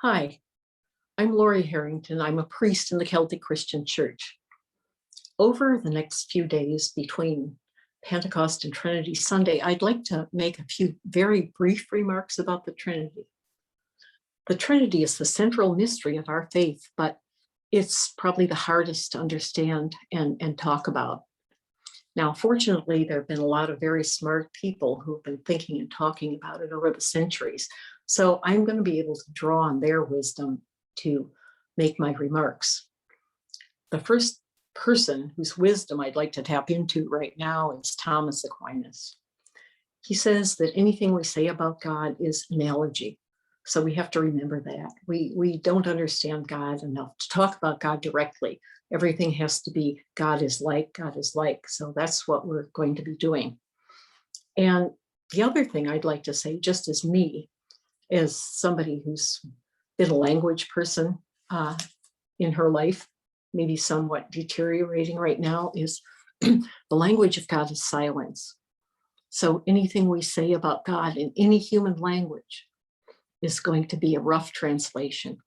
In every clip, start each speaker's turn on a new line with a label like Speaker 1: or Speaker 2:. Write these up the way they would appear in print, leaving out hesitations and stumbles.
Speaker 1: Hi, I'm Laurie Harrington. I'm a priest in the Celtic Christian Church. Over the next few days between Pentecost and Trinity Sunday, I'd like to make a few very brief remarks about the Trinity. The Trinity is the central mystery of our faith, but it's probably the hardest to understand and talk about. Now, fortunately, there have been a lot of very smart people who've been thinking and talking about it over the centuries. So I'm going to be able to draw on their wisdom to make my remarks. The first person whose wisdom I'd like to tap into right now is Thomas Aquinas. He says that anything we say about God is analogy. So we have to remember that. We don't understand God enough to talk about God directly. Everything has to be God is like, God is like. So that's what we're going to be doing. And the other thing I'd like to say, just as me, as somebody who's been a language person in her life, maybe somewhat deteriorating right now, is the language of God is silence. So anything we say about God in any human language is going to be a rough translation.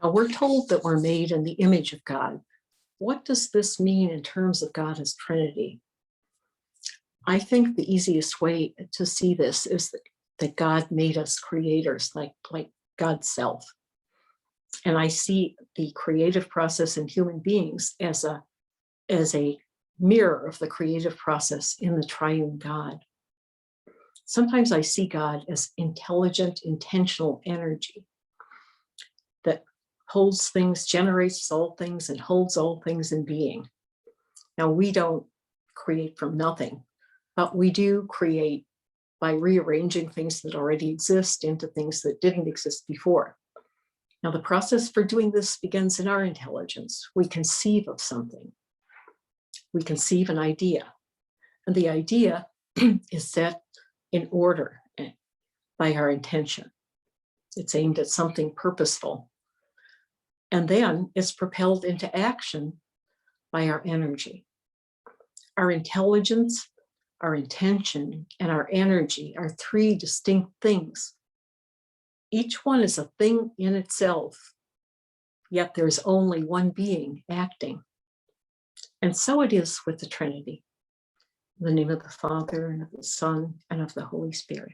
Speaker 1: Now, we're told that we're made in the image of God. What does this mean in terms of God as Trinity? I think the easiest way to see this is that God made us creators, like God's self. And I see the creative process in human beings as a mirror of the creative process in the triune God. Sometimes I see God as intelligent, intentional energy that holds things, generates all things, and holds all things in being. Now, we don't create from nothing, but we do create by rearranging things that already exist into things that didn't exist before. Now, the process for doing this begins in our intelligence. We conceive of something. We conceive an idea. And the idea is set in order by our intention. It's aimed at something purposeful. And then it's propelled into action by our energy. Our intelligence, our intention, and our energy are three distinct things. Each one is a thing in itself, yet there's only one being acting. And so it is with the Trinity. In the name of the Father, and of the Son, and of the Holy Spirit.